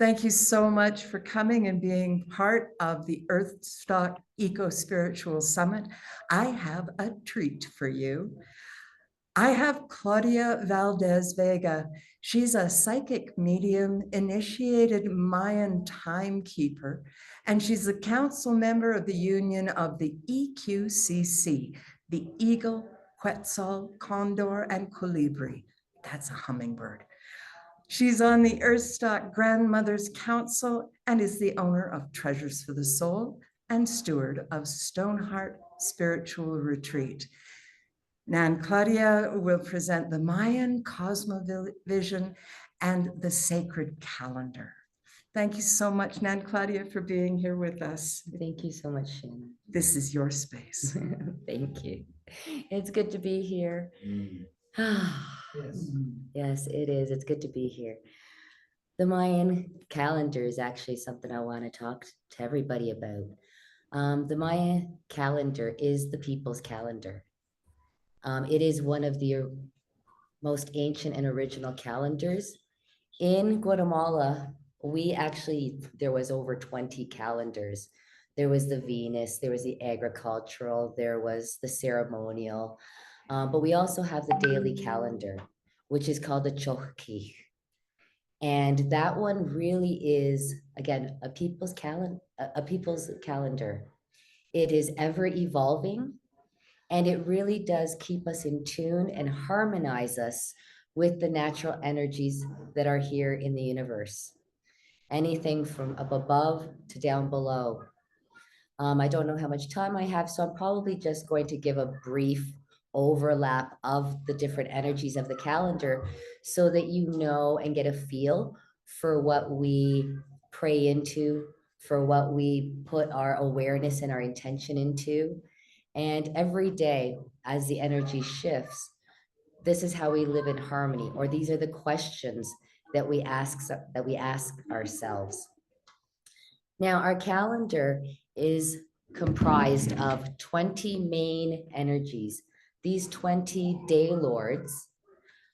Thank you so much for coming and being part of the EarthStock Eco-Spiritual Summit. I have a treat for you. I have Claudia Valdes Vega. She's a psychic medium, initiated Mayan timekeeper, and she's a council member of the union of the EQCC, the Eagle, Quetzal, Condor, and Colibri. That's a hummingbird. She's on the EarthStock Grandmothers Council and is the owner of Treasures for the Soul and steward of Stoneheart Spiritual Retreat. Now, Claudia will present the Mayan Cosmovision and the sacred calendar. Thank you so much, Nan Claudia, for being here with us. Thank you so much, Shannon. This is your space. Thank you. It's good to be here. Yes. Yes, it is. It's good to be here. The Mayan calendar is actually something I want to talk to everybody about. The Mayan calendar is the people's calendar. It is one of the most ancient and original calendars. In Guatemala, there was over 20 calendars. There was the Venus, there was the agricultural, there was the ceremonial, but we also have the daily calendar, which is called the Chochki. And that one really is, again, a people's calendar. It is ever evolving, and it really does keep us in tune and harmonize us with the natural energies that are here in the universe. Anything from up above to down below. I don't know how much time I have, so I'm probably just going to give a brief overlap of the different energies of the calendar so that you know and get a feel for what we pray into, for what we put our awareness and our intention into. And every day, as the energy shifts, this is how we live in harmony, or these are the questions that we ask ourselves. Now, our calendar is comprised of 20 main energies. These 20 day lords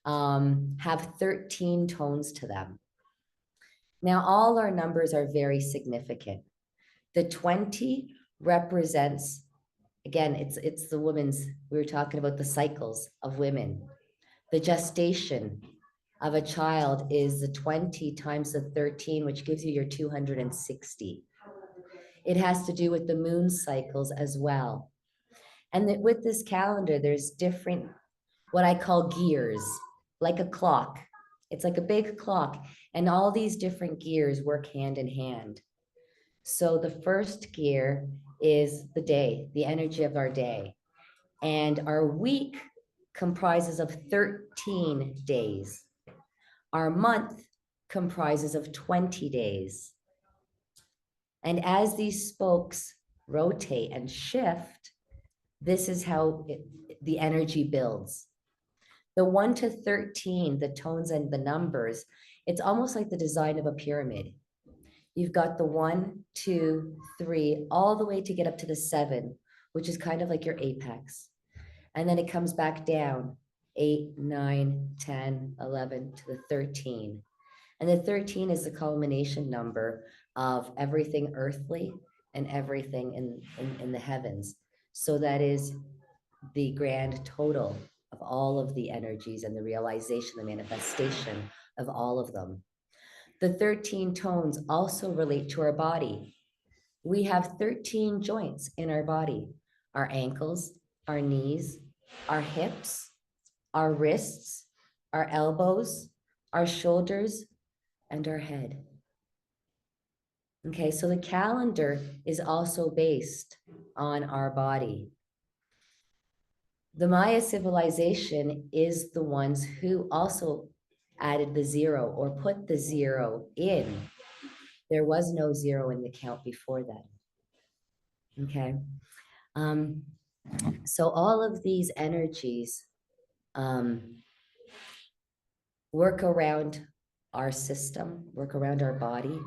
have 13 tones to them. Now, all our numbers are very significant. The 20 represents, again, it's the women's, we were talking about the cycles of women. The gestation of a child is the 20 times the 13, which gives you your 260. It has to do with the moon cycles as well. And that with this calendar, there's different, what I call gears, like a clock. It's like a big clock, and all these different gears work hand in hand. So the first gear is the day, the energy of our day. And our week comprises of 13 days. Our month comprises of 20 days. And as these spokes rotate and shift, this is how the energy builds. The 1 to 13, the tones and the numbers, it's almost like the design of a pyramid. You've got the 1, 2, 3, all the way to get up to the 7, which is kind of like your apex. And then it comes back down, 8, 9, 10, 11 to the 13. And the 13 is the culmination number of everything earthly and everything in the heavens. So that is the grand total of all of the energies and the realization, the manifestation of all of them. The 13 tones also relate to our body. We have 13 joints in our body: our ankles, our knees, our hips, our wrists, our elbows, our shoulders, and our head. Okay, so the calendar is also based on our body. The Maya civilization is the ones who also added the 0 or put the 0 in. There was no 0 in the count before that. Okay. So all of these energies work around our system, work around our body.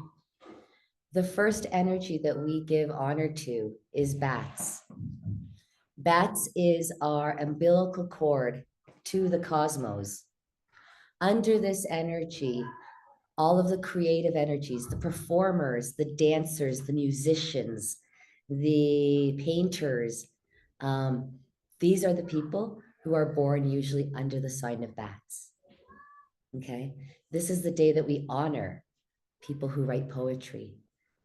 The first energy that we give honor to is bats. Bats is our umbilical cord to the cosmos. Under this energy, all of the creative energies, the performers, the dancers, the musicians, the painters. These are the people who are born usually under the sign of bats. Okay. This is the day that we honor people who write poetry.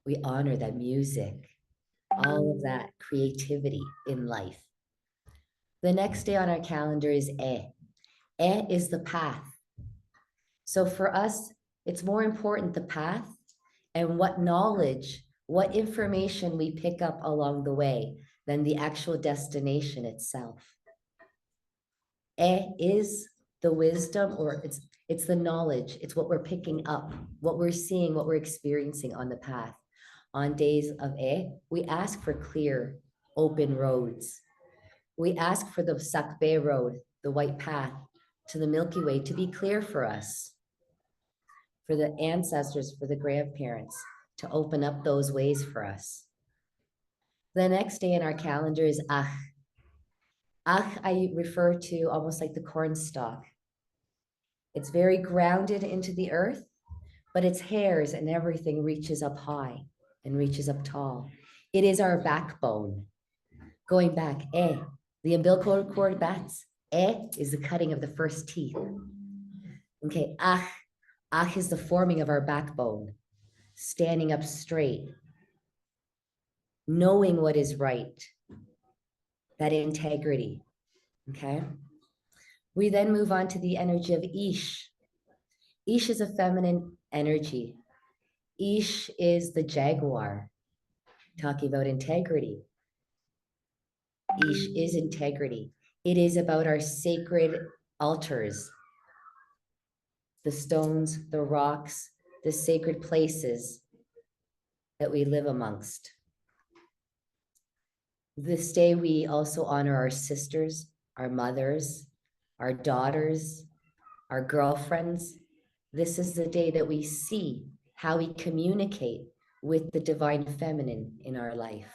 We honor that music, all of that creativity in life. The next day on our calendar is E. E is the path. So for us, it's more important the path and what knowledge, what information we pick up along the way than the actual destination itself. E is the wisdom, or it's the knowledge. It's what we're picking up, what we're seeing, what we're experiencing on the path. On days of E, we ask for clear, open roads. We ask for the Sakbe road, the white path to the Milky Way, to be clear for us, for the ancestors, for the grandparents, to open up those ways for us. The next day in our calendar is Ach. Ach, I refer to almost like the corn stalk. It's very grounded into the earth, but its hairs and everything reaches up high and reaches up tall. It is our backbone. Going back, the umbilical cord bats. Is the cutting of the first teeth. Okay, Ach is the forming of our backbone, standing up straight, knowing what is right, that integrity. Okay. We then move on to the energy of Ish. Ish is a feminine energy. Ish is the jaguar, talking about integrity. Ish is integrity. It is about our sacred altars, the stones, the rocks, the sacred places that we live amongst. This day, we also honor our sisters, our mothers, our daughters, our girlfriends. This is the day that we see how we communicate with the divine feminine in our life.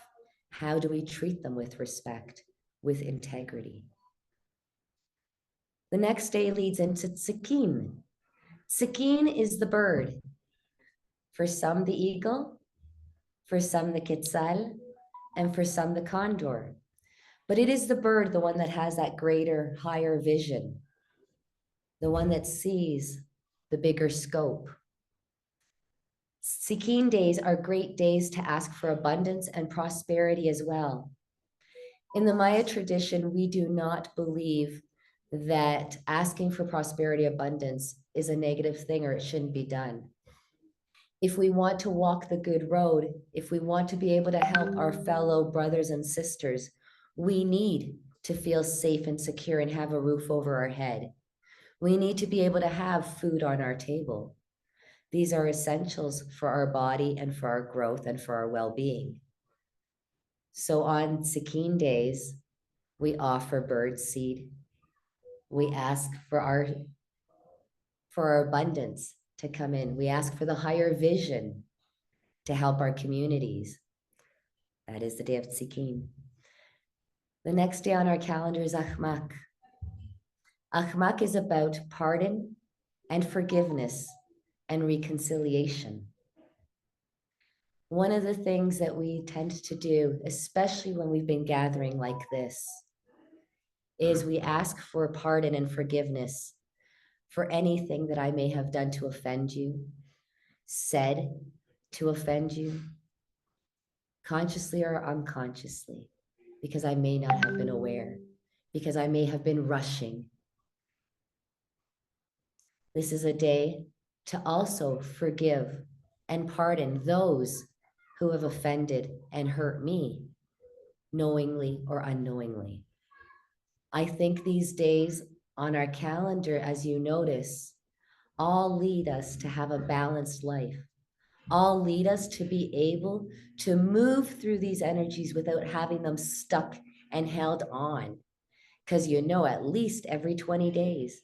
How do we treat them with respect, with integrity? The next day leads into Tzikin. Tzikin is the bird. For some, the eagle, for some, the quetzal, and for some, the condor. But it is the bird, the one that has that greater, higher vision, the one that sees the bigger scope. Tzikin days are great days to ask for abundance and prosperity as well. In the Maya tradition, we do not believe that asking for prosperity, abundance is a negative thing or it shouldn't be done. If we want to walk the good road, if we want to be able to help our fellow brothers and sisters, we need to feel safe and secure and have a roof over our head. We need to be able to have food on our table. These are essentials for our body and for our growth and for our well-being. So on Tzikin days, we offer bird seed. We ask for our abundance to come in. We ask for the higher vision to help our communities. That is the day of Tzikin. The next day on our calendar is Achmak. Achmak is about pardon and forgiveness and reconciliation. One of the things that we tend to do, especially when we've been gathering like this, is we ask for pardon and forgiveness for anything that I may have done to offend you, said to offend you, consciously or unconsciously, because I may not have been aware, because I may have been rushing. This is a day to also forgive and pardon those who have offended and hurt me, knowingly or unknowingly. I think these days on our calendar, as you notice, all lead us to have a balanced life. All lead us to be able to move through these energies without having them stuck and held on. Because you know, at least every 20 days,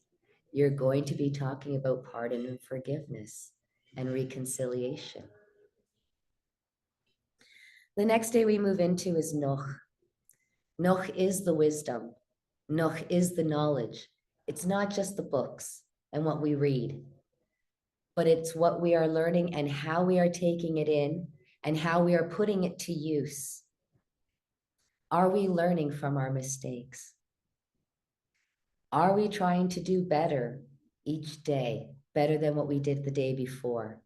you're going to be talking about pardon and forgiveness and reconciliation. The next day we move into is Noch. Noch is the wisdom. Noch is the knowledge. It's not just the books and what we read. but it's what we are learning and how we are taking it in and how we are putting it to use. Are we learning from our mistakes? Are we trying to do better each day, better than what we did the day before?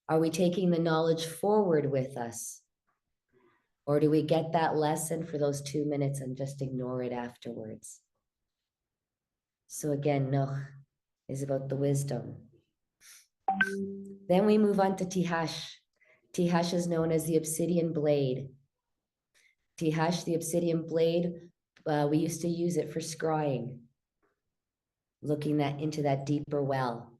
Are we taking the knowledge forward with us? Or do we get that lesson for those 2 minutes and just ignore it afterwards? So again, Noch is about the wisdom. Then we move on to Tihash. Tihash is known as the obsidian blade. Tihash, the obsidian blade, we used to use it for scrying, looking into that deeper well.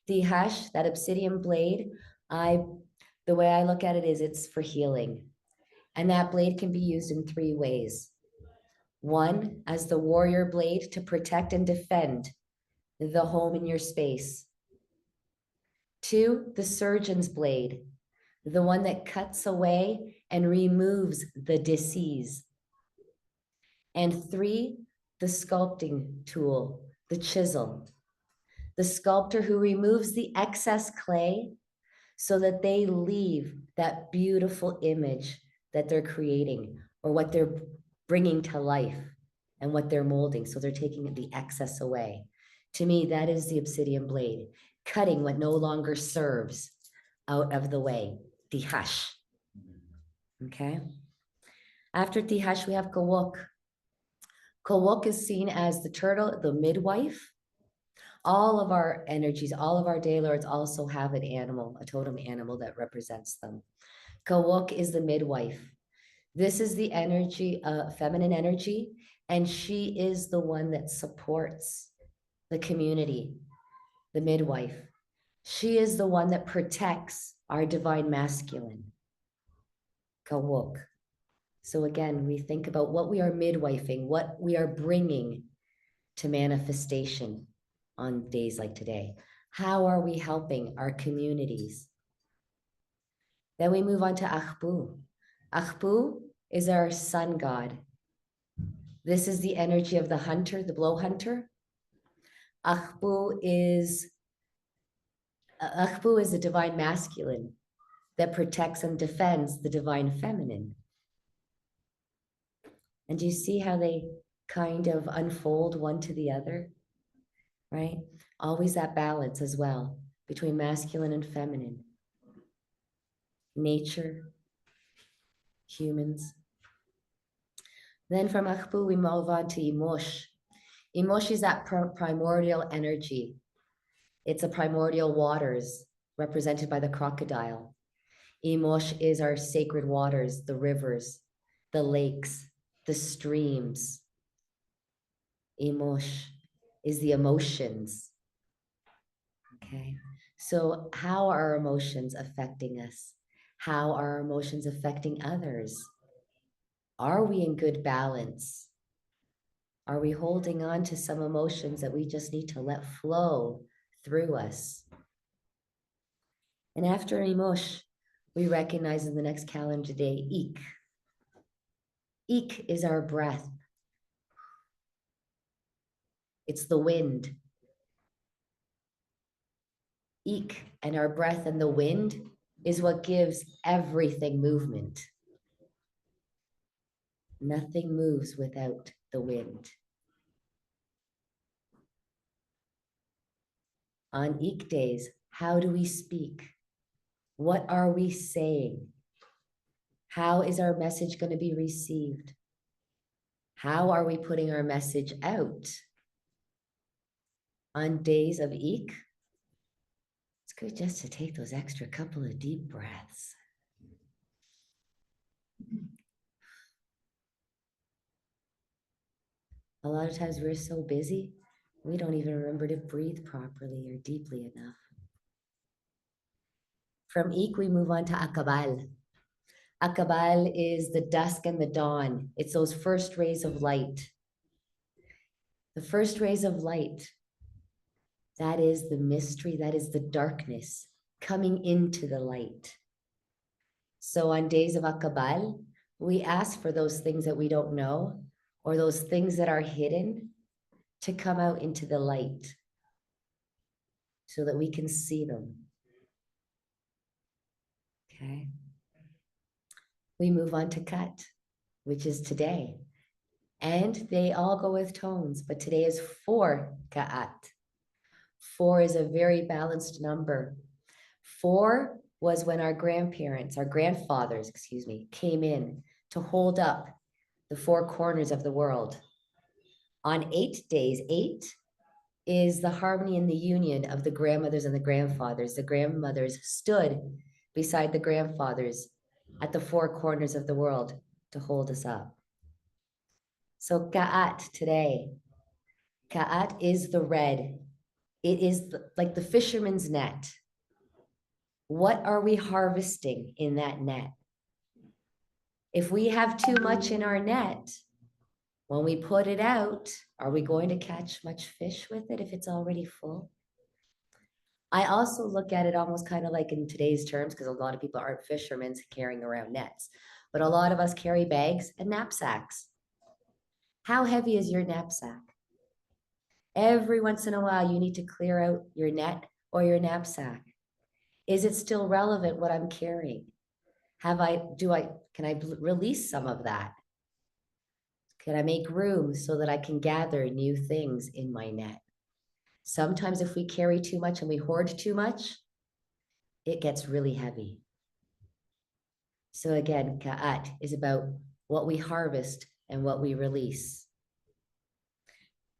Tihash, that obsidian blade, the way I look at it is it's for healing. And that blade can be used in 3 ways. 1, as the warrior blade to protect and defend the home in your space. 2, the surgeon's blade, the one that cuts away and removes the disease. And 3, the sculpting tool, the chisel, the sculptor who removes the excess clay so that they leave that beautiful image that they're creating or what they're bringing to life and what they're molding. So they're taking the excess away. To me, that is the obsidian blade, cutting what no longer serves out of the way, Tihash. Okay. After Tihash, we have Kawok. Kawok is seen as the turtle, the midwife. All of our energies, all of our day lords also have an animal, a totem animal that represents them. Kawok is the midwife. This is the energy, feminine energy, and she is the one that supports the community, the midwife. She is the one that protects our divine masculine, Kawok. So again, we think about what we are midwifing, what we are bringing to manifestation on days like today. How are we helping our communities? Then we move on to Achbu. Achbu is our sun god. This is the energy of the hunter, the blow hunter. Achbu is the divine masculine that protects and defends the divine feminine. And do you see how they kind of unfold one to the other? Right? Always that balance as well between masculine and feminine. Nature, humans. Then from Achbu, we move on to Imosh. Imosh is that primordial energy. It's the primordial waters represented by the crocodile. Imosh is our sacred waters, the rivers, the lakes, the streams. Imosh is the emotions. Okay, so how are our emotions affecting us? How are our emotions affecting others? Are we in good balance? Are we holding on to some emotions that we just need to let flow through us? And after Imosh, we recognize in the next calendar day, Ik. Ik is our breath. It's the wind. Ik and our breath and the wind is what gives everything movement. Nothing moves without the wind. On Ik days, how do we speak? What are we saying? How is our message going to be received? How are we putting our message out? On days of Ik, it's good just to take those extra couple of deep breaths. A lot of times we're so busy, we don't even remember to breathe properly or deeply enough. From Ik, we move on to Akabal. Akabal is the dusk and the dawn. It's those first rays of light. The first rays of light, that is the mystery, that is the darkness coming into the light. So on days of Akabal, we ask for those things that we don't know or those things that are hidden to come out into the light. so that we can see them. Okay. We move on to cut, which is today. And they all go with tones, but today is 4 ka'at. 4 is a very balanced number. 4 was when our grandfathers, came in to hold up the 4 corners of the world. On 8 days, 8 is the harmony and the union of the grandmothers and the grandfathers. The grandmothers stood beside the grandfathers at the 4 corners of the world to hold us up. So ka'at today. Ka'at is the red. It is like the fisherman's net. What are we harvesting in that net? If we have too much in our net, when we put it out, are we going to catch much fish with it if it's already full? I also look at it almost kind of like in today's terms, because a lot of people aren't fishermen carrying around nets, but a lot of us carry bags and knapsacks. How heavy is your knapsack? Every once in a while, you need to clear out your net or your knapsack. Is it still relevant what I'm carrying? Can I release some of that? Can I make room so that I can gather new things in my net? Sometimes if we carry too much and we hoard too much, it gets really heavy. So again, ka'at is about what we harvest and what we release.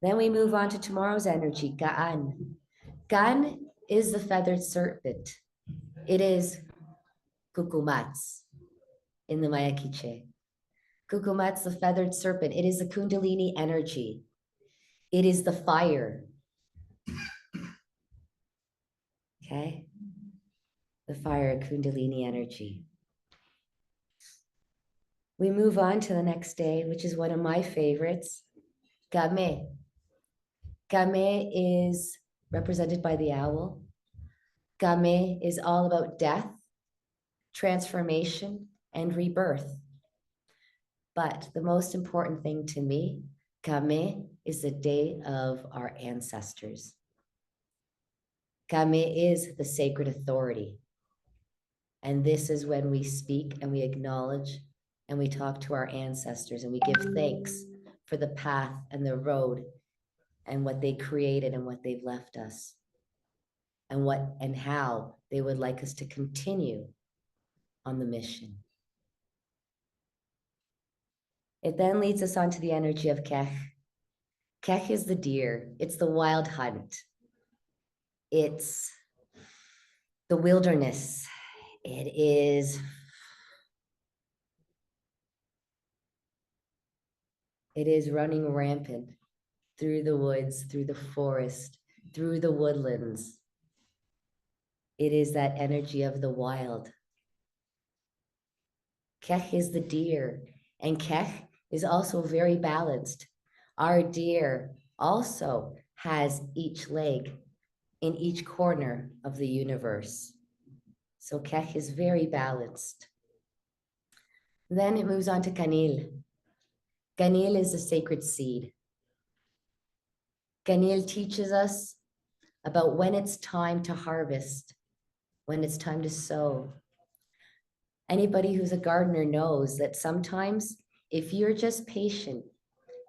Then we move on to tomorrow's energy, ka'an. Ka'an is the feathered serpent. It is kukumats in the Maya Kiche. Kukumats, the feathered serpent. It is the Kundalini energy. It is the fire. Okay? The fire, Kundalini energy. We move on to the next day, which is one of my favorites, Kame. Kame is represented by the owl. Kame is all about death, transformation, and rebirth. But the most important thing to me, Kame is the day of our ancestors. Kame is the sacred authority. And this is when we speak and we acknowledge and we talk to our ancestors and we give thanks for the path and the road and what they created and what they've left us and how they would like us to continue on the mission. It then leads us on to the energy of Kech. Kech is the deer. It's the wild hunt. It's the wilderness. It is running rampant through the woods, through the forest, through the woodlands. It is that energy of the wild. Kech is the deer, and Kech is also very balanced. Our deer also has each leg in each corner of the universe. So Kech is very balanced. Then it moves on to Kanil. Kanil is the sacred seed. Kanil teaches us about when it's time to harvest, when it's time to sow. Anybody who's a gardener knows that sometimes if you're just patient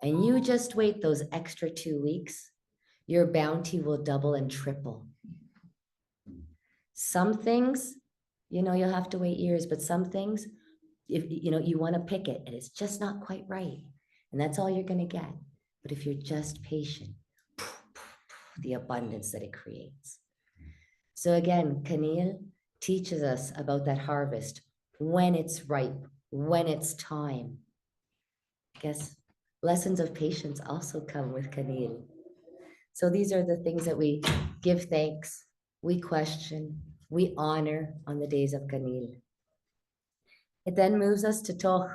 and you just wait those extra 2 weeks, your bounty will double and triple. Some things, you'll have to wait years, but some things, if you want to pick it and it's just not quite right, and that's all you're going to get. But if you're just patient, the abundance that it creates. So again, Kanil teaches us about that harvest, when it's ripe, when it's time. I guess lessons of patience also come with Kanil. So these are the things that we give thanks, we question, we honor on the days of Kanil. It then moves us to Toch,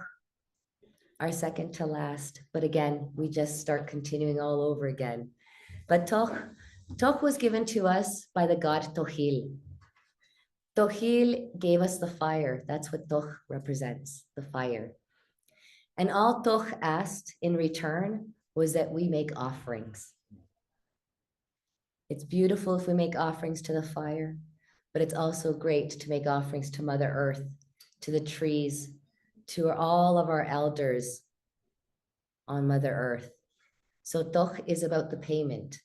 our second to last. But again, we just start continuing all over again. But Toch was given to us by the god Tohil. Tohil gave us the fire. That's what Toch represents, the fire. And all Toch asked in return was that we make offerings. It's beautiful if we make offerings to the fire, but it's also great to make offerings to Mother Earth, to the trees, to all of our elders on Mother Earth. So Toch is about the payment.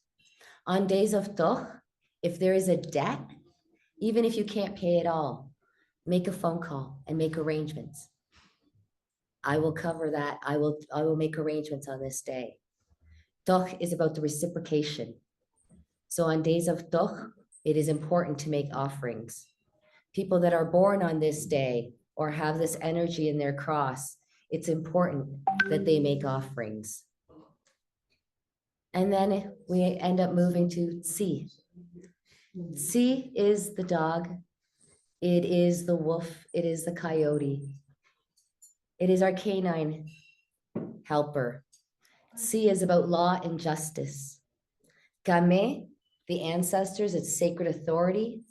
On days of Toch, if there is a debt, even if you can't pay it all, make a phone call and make arrangements. I will cover that. I will make arrangements on this day. Toch is about the reciprocation. So on days of Toch, it is important to make offerings. People that are born on this day or have this energy in their cross, it's important that they make offerings. And then we end up moving to Tsi. Tsi is the dog. It is the wolf. It is the coyote. It is our canine helper. Tsi is about law and justice. Kame, the ancestors, it's sacred authority.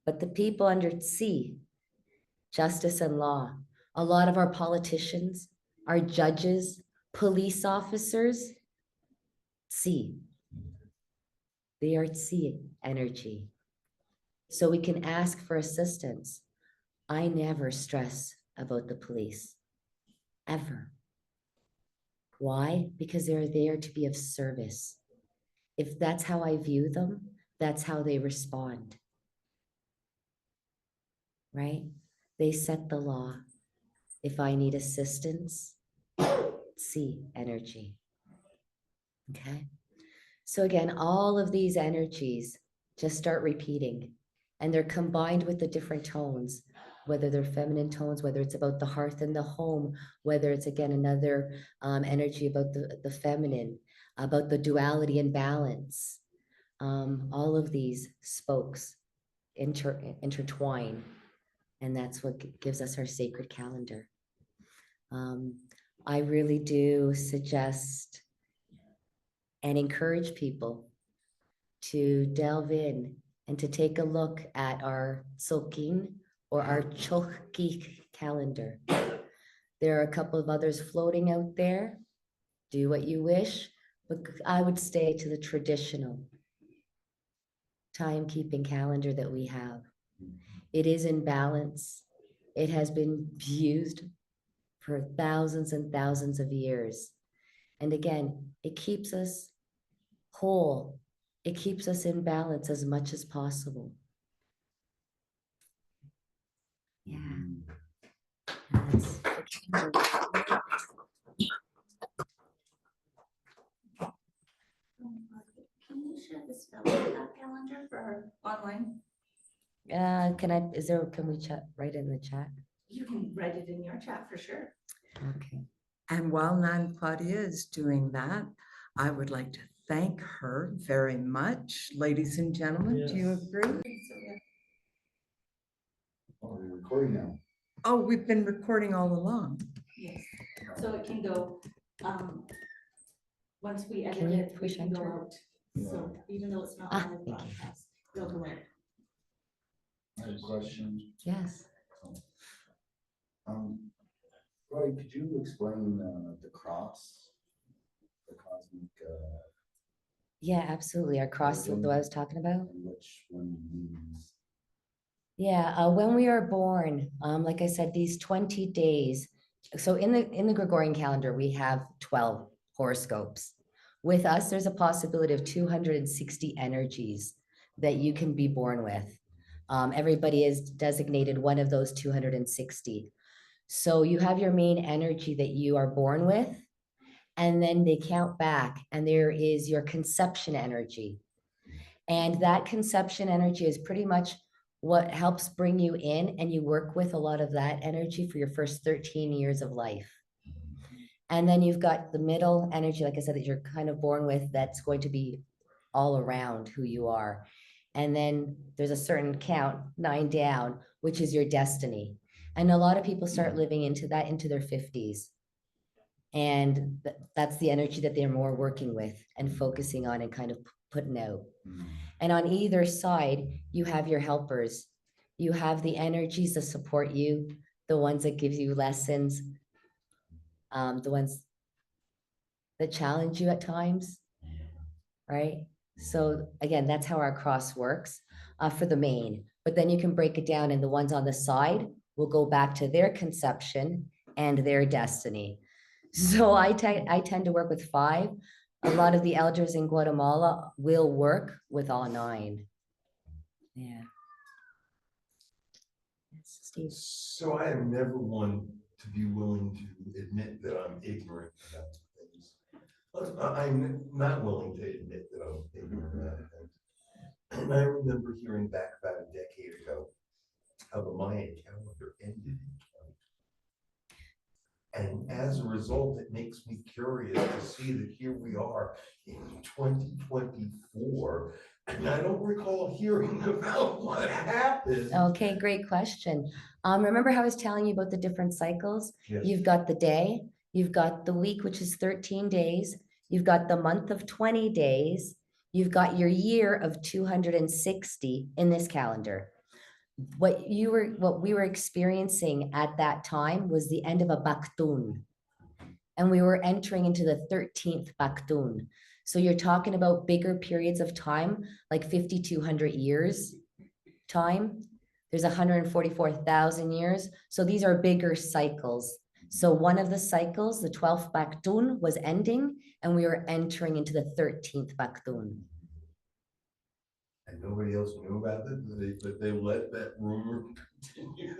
But the people under Tsi, justice and law, a lot of our politicians, our judges, police officers, Tsi. They are Tsi energy. So we can ask for assistance. I never stress about the police, ever. Why? Because they're there to be of service. If that's how I view them, that's how they respond. Right? They set the law. If I need assistance, see energy. Okay? So again, all of these energies just start repeating, and they're combined with the different tones, whether they're feminine tones, whether it's about the hearth and the home, whether it's again another energy about the feminine, about the duality and balance. All of these spokes intertwine, and that's what gives us our sacred calendar. I really do suggest and encourage people to delve in and to take a look at our Tzolk'in or our Chokki calendar. There are a couple of others floating out there. Do what you wish, but I would stay to the traditional timekeeping calendar that we have. It is in balance. It has been used for thousands and thousands of years. And again, it keeps us whole. It keeps us in balance as much as possible. Yeah. That's Can you share the spelling of that calendar for online? can we chat right in the chat? You can write it in your chat for sure. Okay. And while Nan Claudia is doing that, I would like to thank her very much. Ladies and gentlemen, do you Yes. agree? Oh, we're recording now. Oh, we've been recording all along. Yes, so it can go, once we edit Can you it, we push can go enter? out. So even though it's not Ah, on the thank you. broadcast, it'll go out. I have a question. Yes. Roy, could you explain the cross, the cosmic, Yeah, absolutely. Our cross, what I was talking about. and which one means? Yeah, when we are born, like I said, these 20 days. So in the Gregorian calendar, we have 12 horoscopes. With us, there's a possibility of 260 energies that you can be born with. Everybody is designated one of those 260. So you have your main energy that you are born with, and then they count back, and there is your conception energy. And that conception energy is pretty much what helps bring you in, and you work with a lot of that energy for your first 13 years of life. And then you've got the middle energy, like I said, that you're kind of born with, that's going to be all around who you are. And then there's a certain count, 9 down, which is your destiny. And a lot of people start living into that into their 50s. And that's the energy that they're more working with and focusing on and kind of putting out. And on either side, you have your helpers. You have the energies that support you, the ones that give you lessons, the ones that challenge you at times, right? So again, that's how our cross works for the main. But then you can break it down, and the ones on the side will go back to their conception and their destiny. So I tend to work with 5. A lot of the elders in Guatemala will work with all 9. Yeah. Yes, Steve. So I am never one to be willing to admit that I'm ignorant about things. I'm not willing to admit that I'm ignorant about things. And I remember hearing back about a decade ago how the Mayan calendar ended in 20. And as a result, it makes me curious to see that here we are in 2024, and I don't recall hearing about what happened. Okay, great question. Remember how I was telling you about the different cycles? Yes. You've got the day, you've got the week, which is 13 days, you've got the month of 20 days, you've got your year of 260 in this calendar. What we were experiencing at that time was the end of a Baktun. And we were entering into the 13th Baktun. So you're talking about bigger periods of time, like 5,200 years time. There's 144,000 years. So these are bigger cycles. So one of the cycles, the 12th Baktun, was ending, and we were entering into the 13th Baktun. And nobody else knew about it, but they let that rumor continue.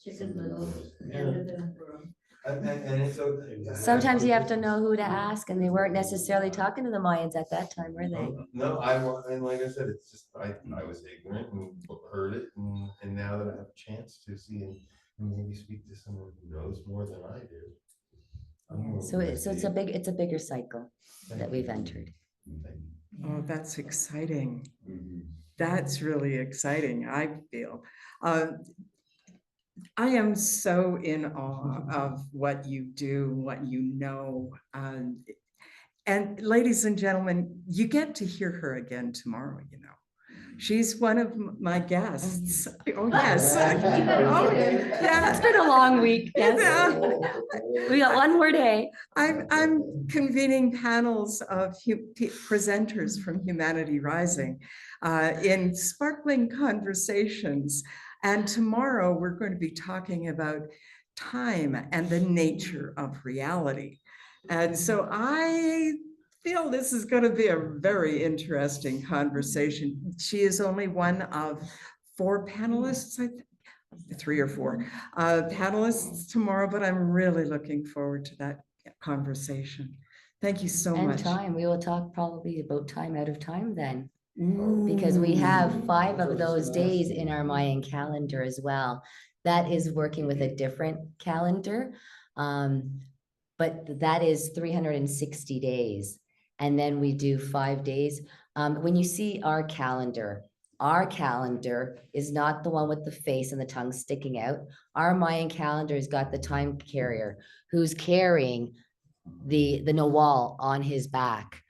Chicken little end of the world. And it's okay. Sometimes you have to know who to ask, and they weren't necessarily talking to the Mayans at that time, were they? No, and like I said, it's just, I was ignorant and heard it, and now that I have a chance to see and maybe speak to someone who knows more than I do. So it's a bigger cycle that we've entered. Oh, that's exciting. Mhm. That's really exciting, I feel. I am so in awe of what you do, what you know. And ladies and gentlemen, you get to hear her again tomorrow, you know. She's one of my guests. Oh, yes. Oh, yeah. It's been a long week. Yes. We got one more day. I'm convening panels of presenters from Humanity Rising in sparkling conversations. And tomorrow we're going to be talking about time and the nature of reality. And so I feel this is going to be a very interesting conversation. She is only one of 4 panelists, I think. 3 or 4 panelists tomorrow, but I'm really looking forward to that conversation. Thank you so And much. time, we will talk probably about time out of time then, because we have 5 of those days in our Mayan calendar as well. That is working with a different calendar, but that is 360 days. And then we do 5 days. When you see our calendar is not the one with the face and the tongue sticking out. Our Mayan calendar has got the time carrier who's carrying the Nawal on his back.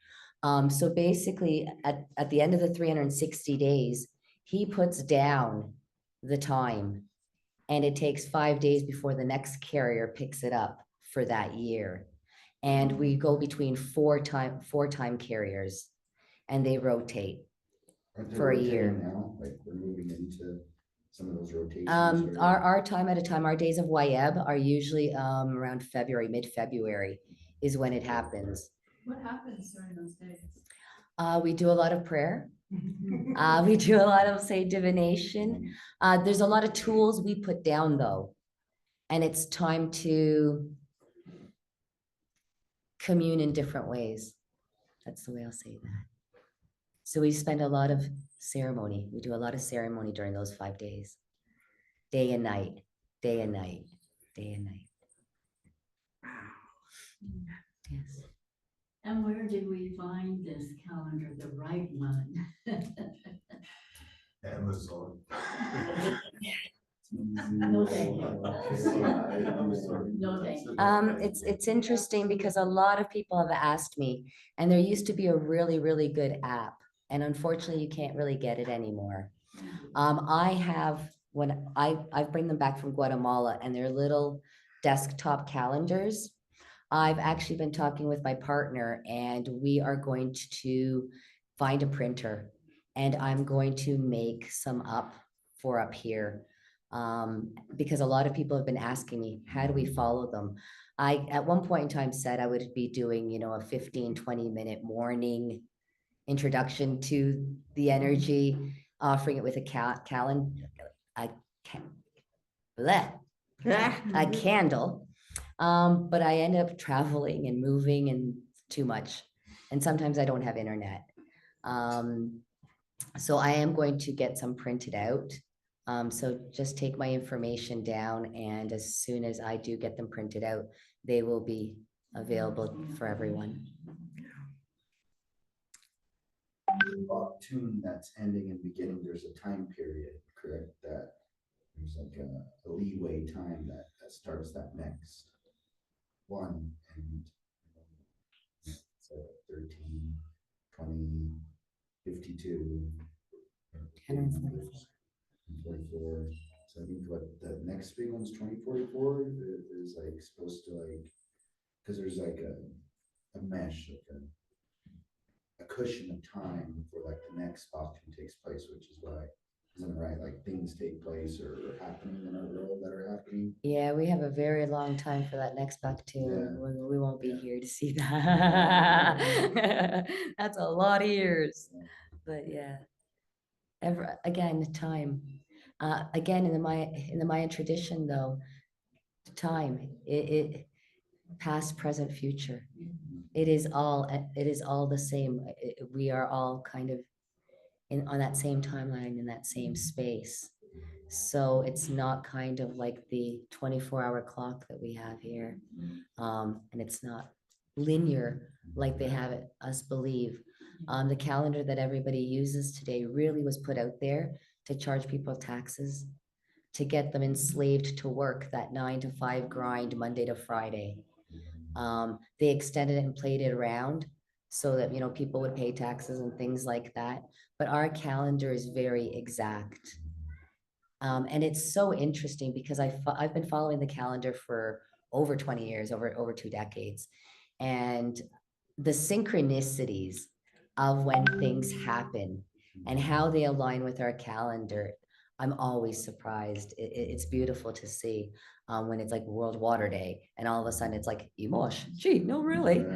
So basically at the end of the 360 days, he puts down the time, and it takes 5 days before the next carrier picks it up for that year. And we go between 4 time carriers, and they rotate. Aren't they For a rotating year. now? Like we're moving into some of those rotations. Our time at a time, our days of Wayeb are usually around February, mid-February is when it happens. What happens during those days? We do a lot of prayer. We do a lot of, say, divination. There's a lot of tools we put down though. And it's time to commune in different ways. That's the way I'll say that. So we spend a lot of ceremony. We do a lot of ceremony during those 5 days. Day and night, day and night, day and night. Yes. And where did we find this calendar, the right one? Amazon. No, thank you. No, thank you. It's interesting because a lot of people have asked me, and there used to be a really, really good app, and unfortunately you can't really get it anymore. I have, when I bring them back from Guatemala, and they're little desktop calendars. I've actually been talking with my partner and we are going to find a printer and I'm going to make some up for up here. Because a lot of people have been asking me, how do we follow them? I, at one point in time, said I would be doing, a 15, 20-minute morning introduction to the energy, offering it with a a, ca- bleh, a candle. But I end up traveling and moving and too much. And sometimes I don't have internet. So I am going to get some printed out. So just take my information down and as soon as I do get them printed out, they will be available for everyone. About tune that's ending and beginning, there's a time period, correct? That there's like a leeway time that starts that next one and so 13, 20, 52. 144. 44. So I think what the next big one's 2044 is like supposed to like, because there's like a mesh, like a cushion of time before like the next option takes place, which is why, isn't it right? Like things take place or are happening in our world that are happening. Yeah, we have a very long time for that next buck too. Yeah. We won't be here to see that. That's a lot of years. But yeah, again, time. Again, in the Mayan tradition, though, time, it past, present, future. It is all the same. We are all kind of on that same timeline in that same space. So it's not kind of like the 24-hour clock that we have here. And it's not linear like they have it, us believe. The calendar that everybody uses today really was put out there to charge people taxes, to get them enslaved to work that 9 to 5 grind Monday to Friday. They extended it and played it around so that, people would pay taxes and things like that. But our calendar is very exact. And it's so interesting because I've been following the calendar for over 20 years, over 2 decades. And the synchronicities of when things happen and how they align with our calendar, I'm always surprised. It's beautiful to see when it's like World Water Day and all of a sudden it's like, Emosh, gee, no, really,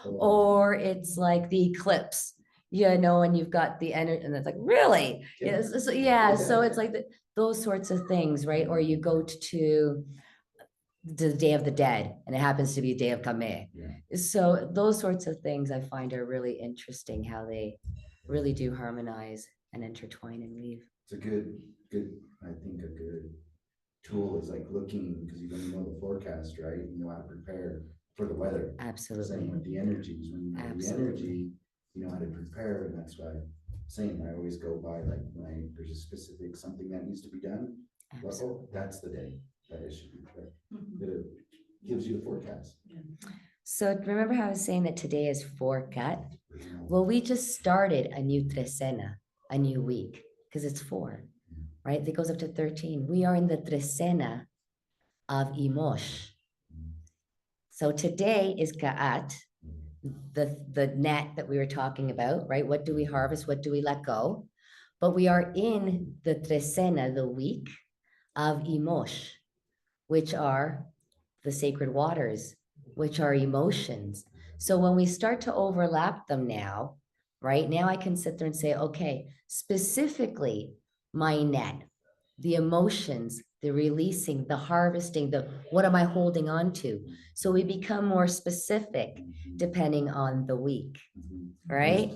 or it's like the eclipse, and you've got the energy and it's like, really? Yes. So, yeah. So it's like those sorts of things, right? Or you go to the Day of the Dead and it happens to be a day of Kameh. Yeah. So those sorts of things I find are really interesting how they really do harmonize and intertwine and weave. It's a good, I think a good tool is like looking, because when you know the forecast, right? You know how to prepare for the weather. Absolutely. Same with the energies. When you know the energy, you know how to prepare, and that's why I always go by like when there's a specific something that needs to be done. Like, oh, that's the day that it should be prepared. It gives you the forecast. So remember how I was saying that today is Forcat? Well, we just started a new trecena, a new week, because it's 4, right? It goes up to 13. We are in the trecena of Imosh. So today is Ka'at, the net that we were talking about, right? What do we harvest? What do we let go? But we are in the trecena, the week of Imosh, which are the sacred waters, which are emotions. So when we start to overlap them now, right now I can sit there and say, okay, specifically my net, the emotions, the releasing, the harvesting, the what am I holding on to? So we become more specific depending on the week, right?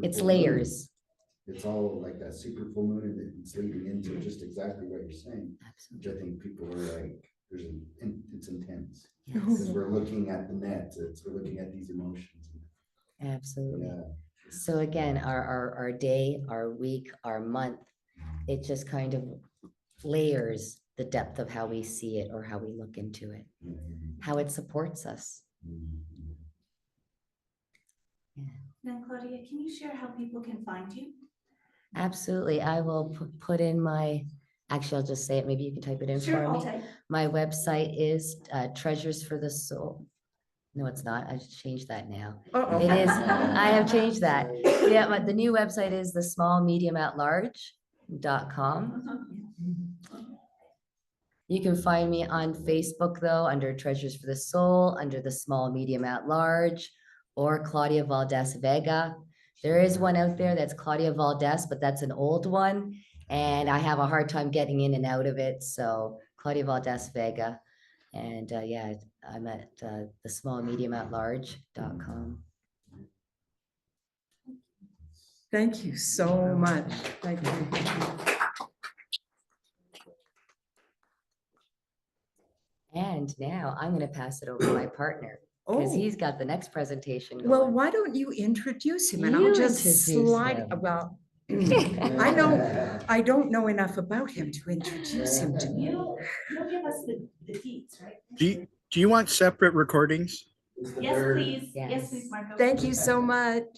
It's layers. It's all like that super full moon, and it's leading into just exactly what you're saying. Absolutely. Which I think people are like, it's intense. Because we're looking at the net, we're looking at these emotions. Absolutely. Yeah. So again, our day, our week, our month, it just kind of layers the depth of how we see it or how we look into it, how it supports us. Then Claudia, can you share how people can find you? Absolutely. I will put in my Actually, I'll just say it. Maybe you can type it in Sure, for I'll me. type. My website is Treasures for the Soul. No, it's not. I should change that now. Uh-oh. It is. I have changed that. Yeah, but the new website is the smallmediumatlarge.com. You can find me on Facebook though, under Treasures for the Soul, under the Small Medium at Large, or Claudia Valdes Vega. There is one out there that's Claudia Valdes, but that's an old one. And I have a hard time getting in and out of it. So Claudia Valdes Vega. And yeah, I'm at the smallmediumatlarge.com. Thank you so much. Thank you. And now I'm going to pass it over to my partner because Oh, he's got the next presentation going. well, why don't you introduce him and I'll You just introduce slide, him. well, I don't know enough about him to introduce him to me. You'll give us the deeds, right? Do you want separate recordings? Yes, please. Yes, Yes. please, Marco. Thank you so much.